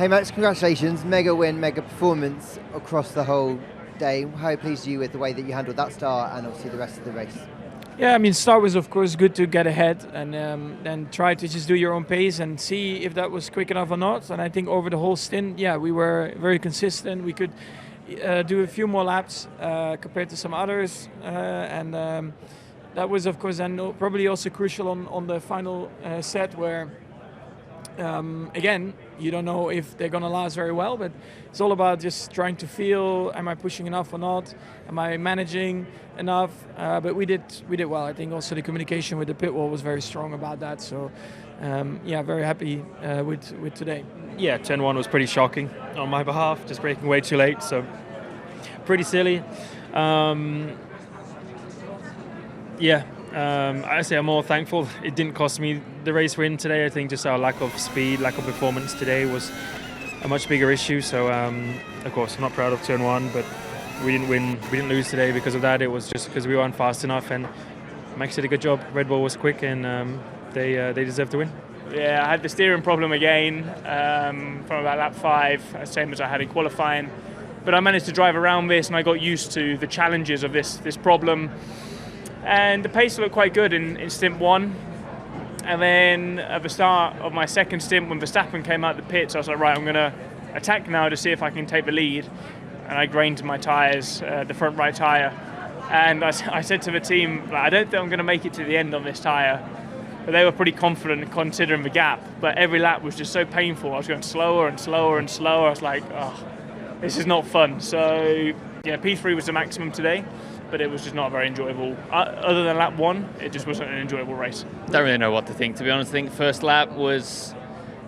Hey Max, congratulations, mega win, mega performance across the whole day. How pleased are you with the way that you handled that start and obviously the rest of the race? Yeah, I mean, start was of course good to get ahead and then try to just do your own pace and see if that was quick enough or not. And I think over the whole stint, yeah, we were very consistent. We could do a few more laps compared to some others, and that was of course then probably also crucial on the final set where. Again, you don't know if they're going to last very well, but it's all about just trying to feel, am I pushing enough or not? Am I managing enough? But we did well. I think also the communication with the pit wall was very strong about that. So, yeah, very happy with today. Yeah, turn one was pretty shocking on my behalf, just braking way too late. So, pretty silly. I say I'm more thankful it didn't cost me the race win today. I think just our lack of speed, lack of performance today was a much bigger issue. So, of course, I'm not proud of turn one, but we didn't win. We didn't lose today because of that. It was just because we weren't fast enough, and Max did a good job. Red Bull was quick, and they deserved to win. Yeah, I had the steering problem again from about lap 5, same as I had in qualifying. But I managed to drive around this, and I got used to the challenges of this problem. And the pace looked quite good in stint 1. And then at the start of my second stint, when Verstappen came out the pits, I was like, right, I'm going to attack now to see if I can take the lead. And I grained my tyres, the front right tyre. And I said to the team, I don't think I'm going to make it to the end on this tyre. But they were pretty confident considering the gap. But every lap was just so painful. I was going slower and slower and slower. I was like, oh, this is not fun. So, yeah, P3 was the maximum today. But it was just not very enjoyable. Other than lap 1, it just wasn't an enjoyable race. Don't really know what to think, to be honest. I think first lap was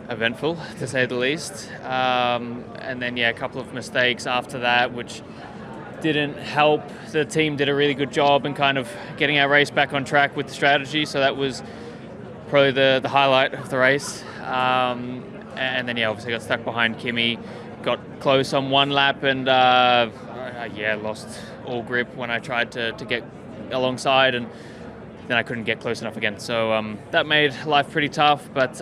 eventful, to say the least. And then, yeah, a couple of mistakes after that, which didn't help. The team did a really good job in kind of getting our race back on track with the strategy. So that was probably the highlight of the race. And then, yeah, obviously got stuck behind Kimi, got close on one lap, and lost all grip when I tried to get alongside, and then I couldn't get close enough again. So that made life pretty tough, but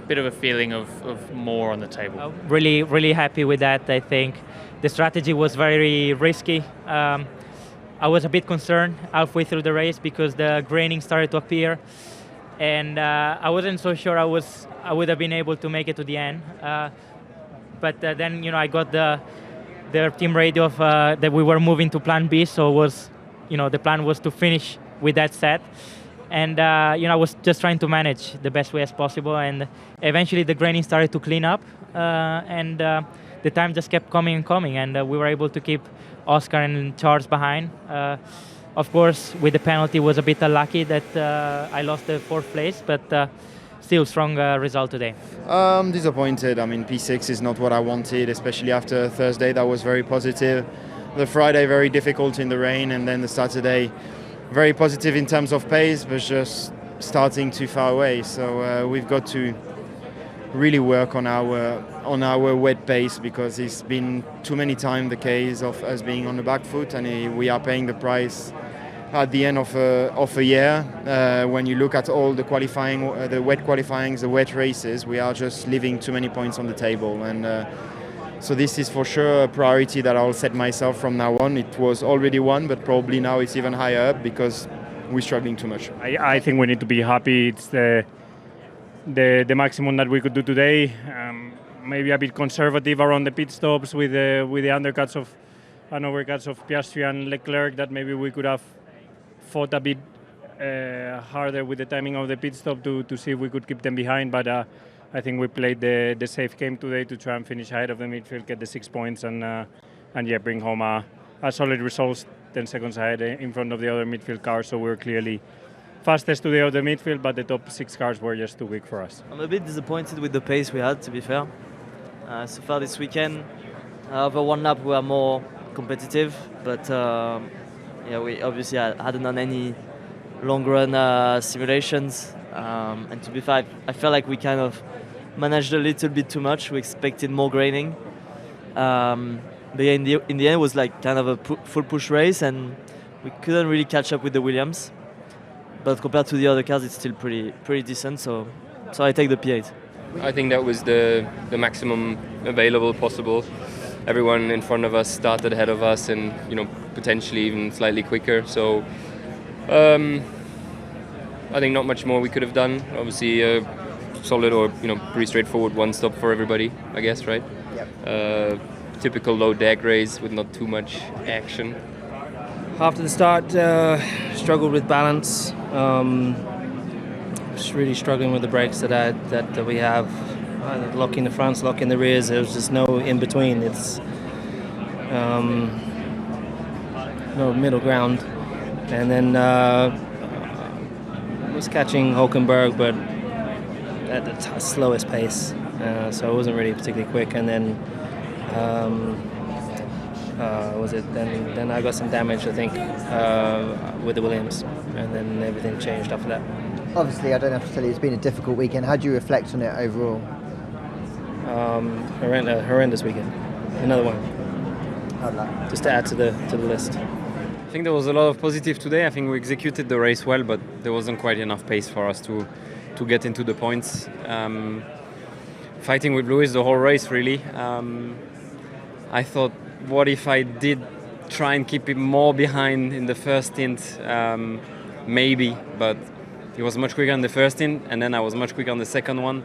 bit of a feeling of more on the table. Really, really happy with that. I think the strategy was very risky. I was a bit concerned halfway through the race because the graining started to appear, and I wasn't so sure I would have been able to make it to the end. But then, I got their team radio that we were moving to plan B, so the plan was to finish with that set. And, I was just trying to manage the best way as possible, and eventually the graining started to clean up, and the time just kept coming and coming, and we were able to keep Oscar and Charles behind. Of course, with the penalty, it was a bit unlucky that I lost the 4th place, but still strong result today. Disappointed. I mean, P6 is not what I wanted, especially after Thursday. That was very positive. The Friday very difficult in the rain, and then the Saturday very positive in terms of pace, but just starting too far away. So we've got to really work on our wet pace, because it's been too many times the case of us being on the back foot, and we are paying the price at the end of a year. When you look at all the qualifying, the wet qualifying, the wet races, we are just leaving too many points on the table. And so this is for sure a priority that I'll set myself from now on. It was already one, but probably now it's even higher up because we're struggling too much. I think we need to be happy. It's the maximum that we could do today. Maybe a bit conservative around the pit stops with the undercuts of and overcuts of Piastri and Leclerc, that maybe we could have fought a bit harder with the timing of the pit stop to see if we could keep them behind. But I think we played the safe game today to try and finish ahead of the midfield, get the 6 points, and bring home a solid result, 10 seconds ahead in front of the other midfield cars. So we were clearly fastest today of the midfield, but the top 6 cars were just too weak for us. I'm a bit disappointed with the pace we had, to be fair. So far this weekend, over one lap we were more competitive, but we obviously hadn't done any long run simulations, and to be fair, I felt like we kind of managed a little bit too much. We expected more graining, but in the end it was like kind of a full push race, and we couldn't really catch up with the Williams. But compared to the other cars, it's still pretty decent. So I take the P8. I think that was the maximum available possible. Everyone in front of us started ahead of us, and potentially even slightly quicker. So I think not much more we could have done. Obviously, solid or pretty straightforward one stop for everybody, I guess, right? Yep. Typical low deck race with not too much action. After the start, struggled with balance. Just really struggling with the brakes that we have. Lock in the fronts, lock in the rears. There was just no in between. It's no middle ground. And then was catching Hulkenberg, but at the slowest pace. So it wasn't really particularly quick. And then Then I got some damage, I think, with the Williams, and then everything changed after that. Obviously, I don't have to tell you, it's been a difficult weekend. How do you reflect on it overall? Horrendous weekend. Another one. How'd that? Just to add to the list. I think there was a lot of positive today. I think we executed the race well, but there wasn't quite enough pace for us to get into the points. Fighting with Lewis the whole race, really. I thought, what if I did try and keep him more behind in the first stint? Maybe, but he was much quicker in the first stint, and then I was much quicker on the second one.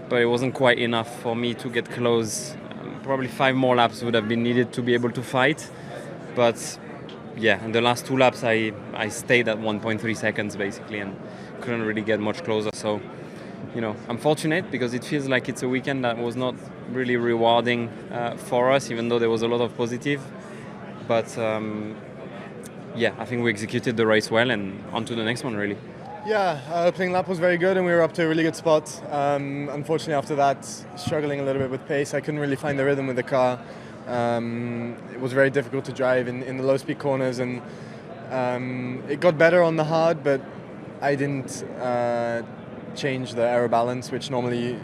But it wasn't quite enough for me to get close. Probably 5 more laps would have been needed to be able to fight. But yeah, in the last 2 laps I stayed at 1.3 seconds basically and couldn't really get much closer. So, I'm fortunate because it feels like it's a weekend that was not really rewarding for us, even though there was a lot of positive. But I think we executed the race well and on to the next one really. Yeah, opening lap was very good and we were up to a really good spot. Unfortunately after that, struggling a little bit with pace. I couldn't really find the rhythm with the car. It was very difficult to drive in the low speed corners, and it got better on the hard, but I didn't change the aero balance, which normally,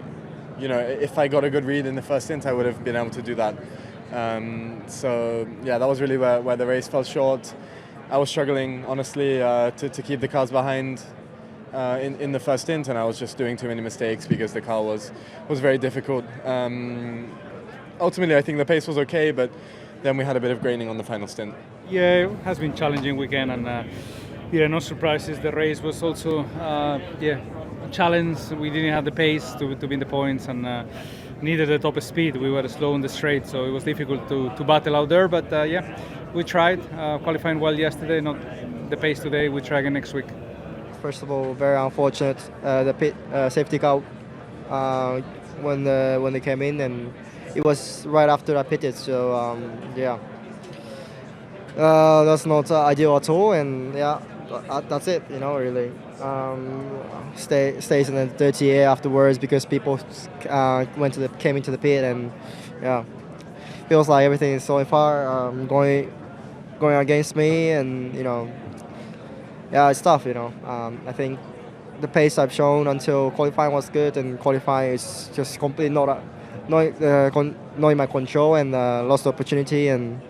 if I got a good read in the first stint, I would have been able to do that. That was really where the race fell short. I was struggling, honestly, to keep the cars behind in the first stint, and I was just doing too many mistakes because the car was very difficult. Ultimately, I think the pace was okay, but then we had a bit of graining on the final stint. Yeah, it has been a challenging weekend, and no surprises. The race was also a challenge. We didn't have the pace to win the points, and neither the top speed. We were slow on the straight, so it was difficult to battle out there. But we tried, qualifying well yesterday, not the pace today. We try again next week. First of all, very unfortunate. The pit safety car when they came in, and it was right after I pitted. So that's not ideal at all. And that's it. Really. Stays in the dirty air afterwards because people came into the pit, and feels like everything is so far going against me, and it's tough. I think the pace I've shown until qualifying was good, and qualifying is just completely not in my control, and lost the opportunity, and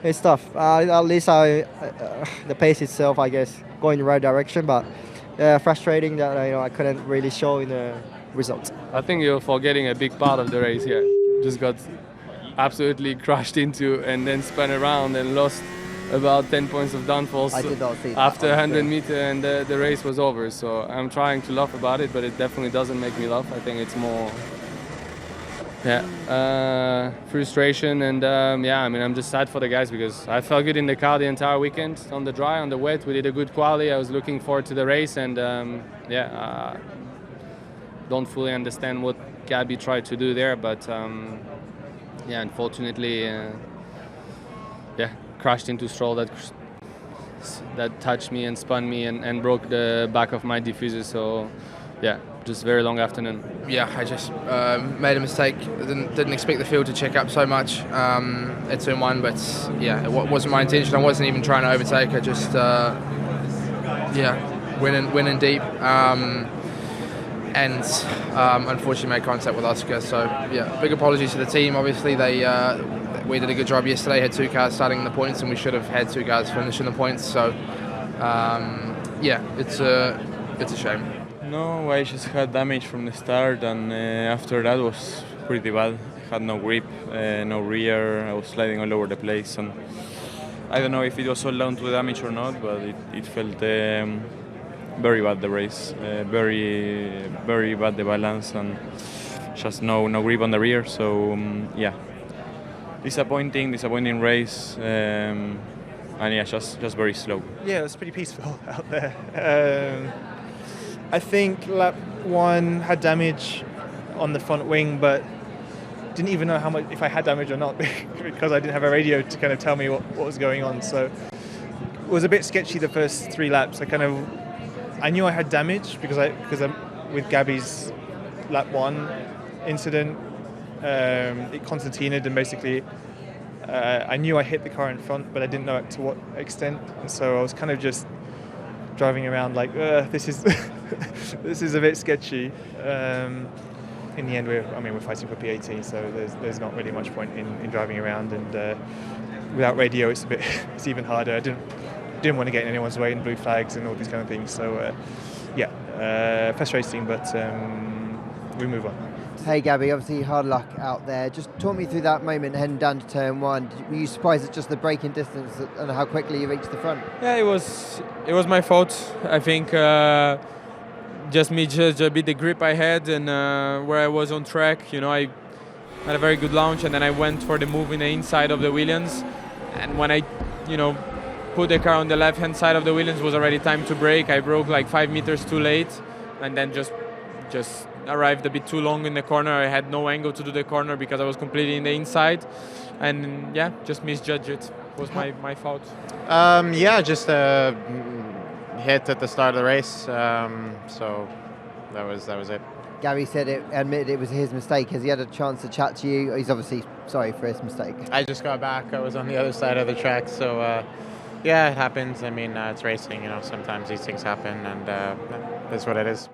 it's tough. At least the pace itself, I guess, going in the right direction, but frustrating that I couldn't really show in the results. I think you're forgetting a big part of the race here. Just got absolutely crashed into and then spun around and lost about 10 points of downforce after 100 meters, and the race was over. So I'm trying to laugh about it, but it definitely doesn't make me laugh. I think it's more frustration, and I'm just sad for the guys because I felt good in the car the entire weekend, on the dry, on the wet. We did a good quali. I was looking forward to the race, and don't fully understand what Gabby tried to do there, but unfortunately, crashed into Stroll that touched me and spun me and broke the back of my diffuser. So just very long afternoon. I just made a mistake. Didn't expect the field to check up so much at turn 1, but it wasn't my intention. I wasn't even trying to overtake. I just went in deep, and unfortunately made contact with Oscar. So big apologies to the team. Obviously we did a good job yesterday. Had 2 cars starting in the points, and we should have had 2 cars finishing the points. So it's a shame. No, I just had damage from the start, and after that was pretty bad. I had no grip, no rear. I was sliding all over the place, and I don't know if it was all down to damage or not, but it felt very bad the race, very bad the balance, and just no grip on the rear. So yeah, disappointing race, and yeah, just very slow. Yeah, it was pretty peaceful out there. I think lap 1 had damage on the front wing, but didn't even know how much, if I had damage or not, because I didn't have a radio to kind of tell me what was going on. So it was a bit sketchy the first 3 laps. I knew I had damage because I'm with Gabby's lap 1 incident. It concertinaed, and basically I knew I hit the car in front, but I didn't know to what extent. And so I was kind of just driving around like, this is this is a bit sketchy. In the end, we're fighting for P18, so there's not really much point in driving around, and without radio, it's even harder. I didn't want to get in anyone's way, and blue flags and all these kind of things. So frustrating, but we move on. Hey Gabby, obviously hard luck out there. Just talk me through that moment heading down to turn 1. Were you surprised at just the braking distance and how quickly you reached the front? Yeah, it was my fault. I think just misjudged a bit the grip I had and where I was on track. You know, I had a very good launch, and then I went for the move in the inside of the Williams. And when I, put the car on the left-hand side of the Williams, was already time to brake. I broke like 5 meters too late, and then just arrived a bit too long in the corner. I had no angle to do the corner because I was completely in the inside, and just misjudged it. It was my fault. Just hit at the start of the race, so that was it. Gabby admitted it was his mistake. Has he had a chance to chat to you? He's obviously sorry for his mistake. I just got back. I was on the other side of the track, so it happens. I mean, it's racing. Sometimes these things happen, and that's what it is.